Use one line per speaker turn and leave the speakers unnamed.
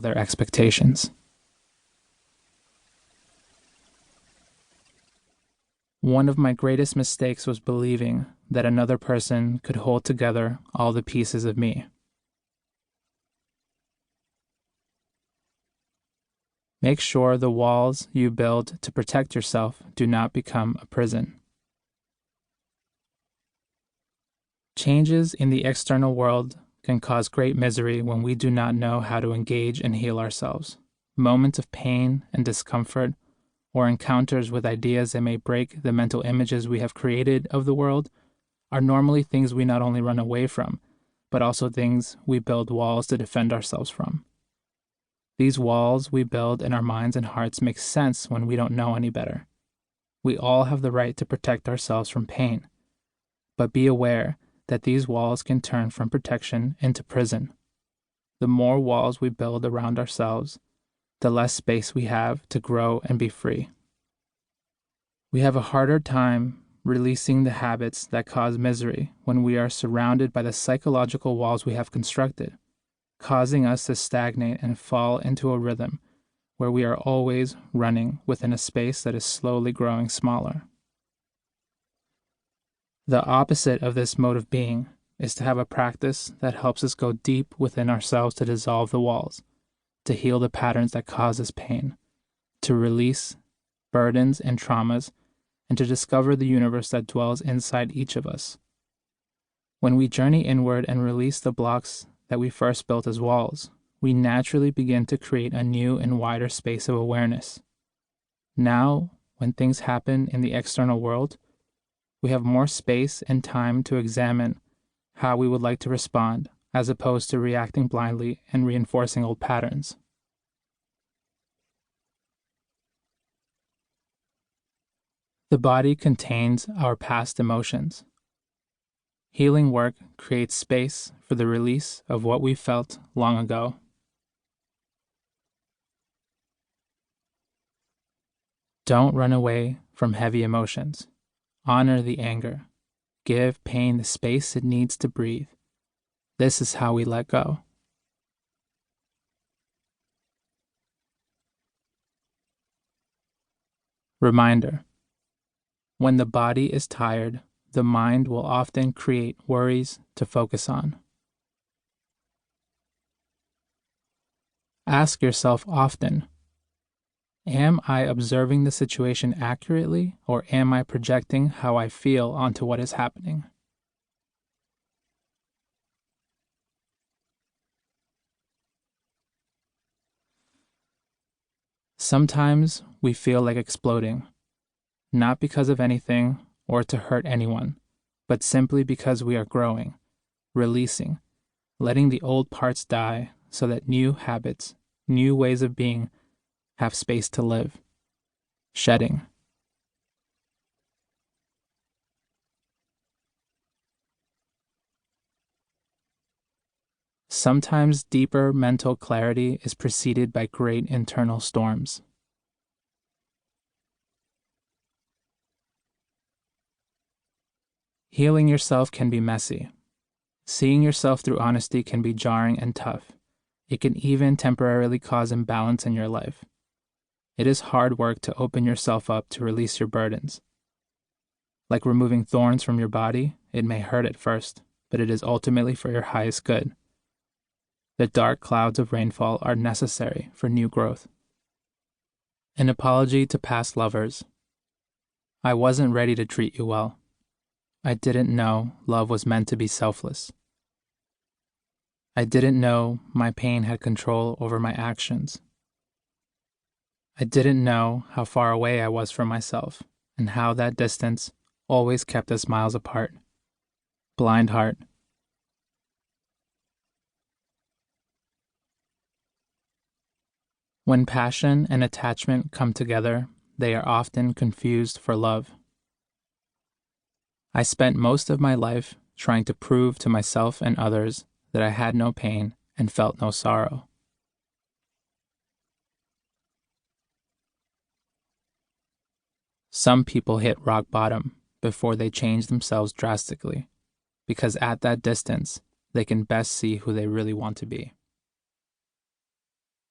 their expectations. One of my greatest mistakes was believing that another person could hold together all the pieces of me. Make sure the walls you build to protect yourself do not become a prison. Changes in the external world can cause great misery when we do not know how to engage and heal ourselves. Moments of pain and discomfort, or encounters with ideas that may break the mental images we have created of the world, are normally things we not only run away from, but also things we build walls to defend ourselves from. These walls we build in our minds and hearts make sense when we don't know any better. We all have the right to protect ourselves from pain, but be aware that these walls can turn from protection into prison. The more walls we build around ourselves, the less space we have to grow and be free. We have a harder time releasing the habits that cause misery when we are surrounded by the psychological walls we have constructed, causing us to stagnate and fall into a rhythm where we are always running within a space that is slowly growing smaller. The opposite of this mode of being is to have a practice that helps us go deep within ourselves to dissolve the walls, to heal the patterns that cause us pain, to release burdens and traumas, and to discover the universe that dwells inside each of us. When we journey inward and release the blocks that we first built as walls, we naturally begin to create a new and wider space of awareness. Now, when things happen in the external world, we have more space and time to examine how we would like to respond, as opposed to reacting blindly and reinforcing old patterns. The body contains our past emotions. Healing work creates space for the release of what we felt long ago. Don't run away from heavy emotions. Honor the anger. Give pain the space it needs to breathe. This is how we let go. Reminder: when the body is tired, the mind will often create worries to focus on. Ask yourself often, am I observing the situation accurately, or am I projecting how I feel onto what is happening? Sometimes we feel like exploding, not because of anything or to hurt anyone, but simply because we are growing, releasing, letting the old parts die so that new habits, new ways of being have space to live. Shedding. Sometimes deeper mental clarity is preceded by great internal storms. Healing yourself can be messy. Seeing yourself through honesty can be jarring and tough. It can even temporarily cause imbalance in your life. It is hard work to open yourself up to release your burdens. Like removing thorns from your body, it may hurt at first, but it is ultimately for your highest good. The dark clouds of rainfall are necessary for new growth. An apology to past lovers. I wasn't ready to treat you well. I didn't know love was meant to be selfless. I didn't know my pain had control over my actions. I didn't know how far away I was from myself, and how that distance always kept us miles apart. Blind heart. When passion and attachment come together, they are often confused for love. I spent most of my life trying to prove to myself and others that I had no pain and felt no sorrow. Some people hit rock bottom before they change themselves drastically, because at that distance, they can best see who they really want to be.